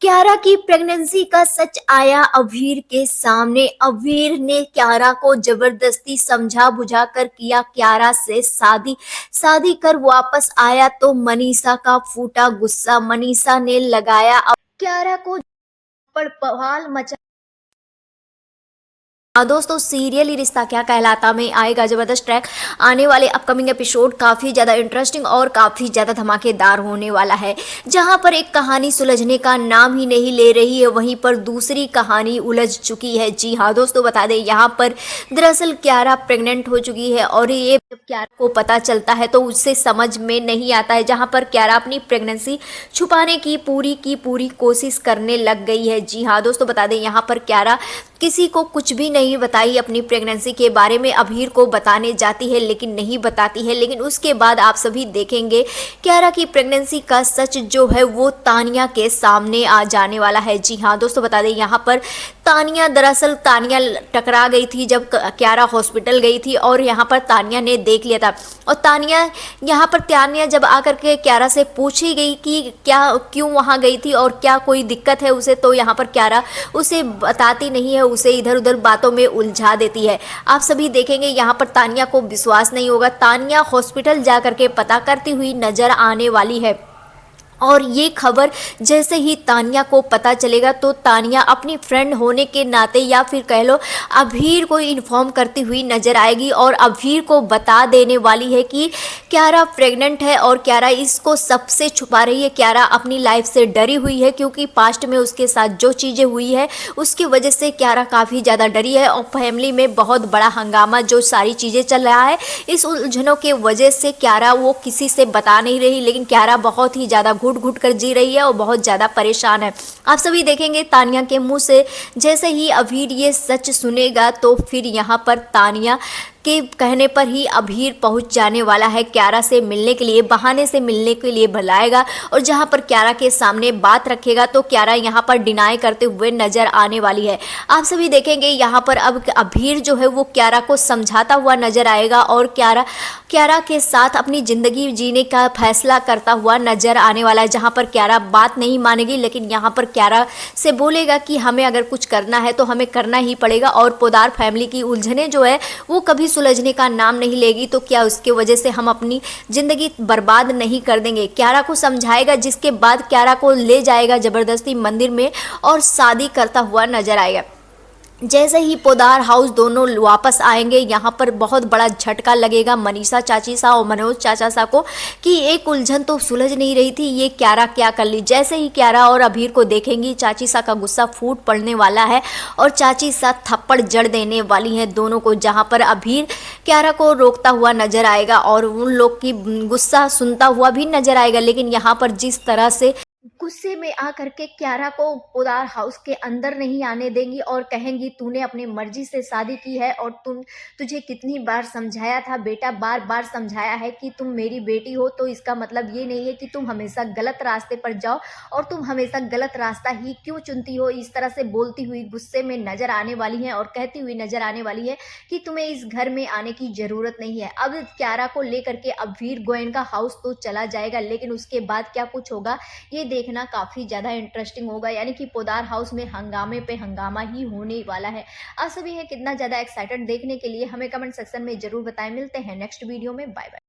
क्यारा की प्रेगनेंसी का सच आया अभीर के सामने। अभीर ने क्यारा को जबरदस्ती समझा बुझा कर किया क्यारा से शादी। शादी कर वापस आया तो मनीषा का फूटा गुस्सा। मनीषा ने लगाया अब क्यारा को पर बवाल मचा। हाँ दोस्तों, सीरियल ही रिश्ता क्या कहलाता में आएगा जबरदस्त ट्रैक। आने वाले अपकमिंग एपिसोड काफ़ी ज़्यादा इंटरेस्टिंग और काफ़ी ज़्यादा धमाकेदार होने वाला है। जहां पर एक कहानी सुलझने का नाम ही नहीं ले रही है, वहीं पर दूसरी कहानी उलझ चुकी है। जी हाँ दोस्तों, बता दें यहाँ पर दरअसल क्यारा प्रेग्नेंट हो चुकी है और ये जब क्यारा को पता चलता है तो उससे समझ में नहीं आता है। जहाँ पर क्यारा अपनी प्रेगनेंसी छुपाने की पूरी कोशिश करने लग गई है। जी हाँ दोस्तों, बता दें यहाँ पर क्यारा किसी को कुछ भी नहीं बताई अपनी प्रेगनेंसी के बारे में। अभीर को बताने जाती है लेकिन नहीं बताती है। लेकिन उसके बाद आप सभी देखेंगे क्यारा की प्रेगनेंसी का सच जो है वो तानिया के सामने आ जाने वाला है। जी हाँ दोस्तों, बता दें यहाँ पर दरअसल तानिया टकरा गई थी जब क्यारा हॉस्पिटल गई थी और यहाँ पर तानिया ने देख लिया था। और तानिया जब आकर के क्यारा से पूछी गई कि क्या क्यों वहाँ गई थी और क्या कोई दिक्कत है उसे, तो यहाँ पर क्यारा उसे बताती नहीं है, उसे इधर उधर बातों में उलझा देती है। आप सभी देखेंगे यहाँ पर तानिया को विश्वास नहीं होगा। तानिया हॉस्पिटल जा करके पता करती हुई नजर आने वाली है और ये खबर जैसे ही तानिया को पता चलेगा तो तानिया अपनी फ्रेंड होने के नाते या फिर कह लो अभीर को इन्फॉर्म करती हुई नजर आएगी और अभीर को बता देने वाली है कि क्यारा प्रेग्नेंट है और क्यारा इसको सबसे छुपा रही है। क्यारा अपनी लाइफ से डरी हुई है क्योंकि पास्ट में उसके साथ जो चीज़ें हुई है उसकी वजह से क्यारा काफ़ी ज़्यादा डरी है और फैमिली में बहुत बड़ा हंगामा जो सारी चीज़ें चल रहा है, इस उलझनों के वजह से क्यारा वो किसी से बता नहीं रही। लेकिन क्यारा बहुत ही ज़्यादा घुट घुट कर जी रही है और बहुत ज़्यादा परेशान है। आप सभी देखेंगे तानिया के मुंह से जैसे ही अभीर ये सच सुनेगा तो फिर यहाँ पर तानिया के कहने पर ही अभीर पहुंच जाने वाला है क्यारा से मिलने के लिए, बहाने से मिलने के लिए बुलाएगा और जहां पर क्यारा के सामने बात रखेगा तो क्यारा यहां पर डिनाई करते हुए नजर आने वाली है। आप सभी देखेंगे यहां पर अब अभीर जो है वो क्यारा को समझाता हुआ नजर आएगा और क्यारा के साथ अपनी ज़िंदगी जीने का फैसला करता हुआ नजर आने वाला है। जहां पर क्यारा बात नहीं मानेगी लेकिन यहां पर क्यारा से बोलेगा कि हमें अगर कुछ करना है तो हमें करना ही पड़ेगा और पोदार फैमिली की उलझने जो है वो कभी सुलझने का नाम नहीं लेगी, तो क्या उसके वजह से हम अपनी ज़िंदगी बर्बाद नहीं कर देंगे। क्यारा को समझाएगा जिसके बाद क्यारा को ले जाएगा ज़बरदस्ती मंदिर में और शादी करता हुआ नजर आएगा। जैसे ही पोदार हाउस दोनों वापस आएंगे यहाँ पर बहुत बड़ा झटका लगेगा मनीषा चाची सा और मनोज चाचा सा को कि एक उलझन तो सुलझ नहीं रही थी, ये क्यारा क्या कर ली। जैसे ही क्यारा और अभीर को देखेंगी चाची सा का गुस्सा फूट पड़ने वाला है और चाची सा थप्पड़ जड़ देने वाली हैं दोनों को। जहाँ पर अभीर क्यारा को रोकता हुआ नजर आएगा और उन लोग की गुस्सा सुनता हुआ भी नजर आएगा। लेकिन यहाँ पर जिस तरह से गुस्से में आकर के क्यारा को पोदार हाउस के अंदर नहीं आने देंगी और कहेंगी तूने अपनी मर्जी से शादी की है और तुझे कितनी बार समझाया था बेटा, बार बार समझाया है कि तुम मेरी बेटी हो, तो इसका मतलब ये नहीं है कि तुम हमेशा गलत रास्ते पर जाओ और तुम हमेशा गलत रास्ता ही क्यों चुनती हो। इस तरह से बोलती हुई गुस्से में नजर आने वाली है और कहती हुई नजर आने वाली है कि तुम्हें इस घर में आने की जरूरत नहीं है। अब क्यारा को लेकर के अभीर गोयन का हाउस तो चला जाएगा लेकिन उसके बाद क्या कुछ होगा ये देखना काफी ज्यादा इंटरेस्टिंग होगा। यानी कि पोदार हाउस में हंगामे पे हंगामा ही होने वाला है। आप सभी हैं कितना ज्यादा एक्साइटेड देखने के लिए, हमें कमेंट सेक्शन में जरूर बताएं। मिलते हैं नेक्स्ट वीडियो में, बाय बाय।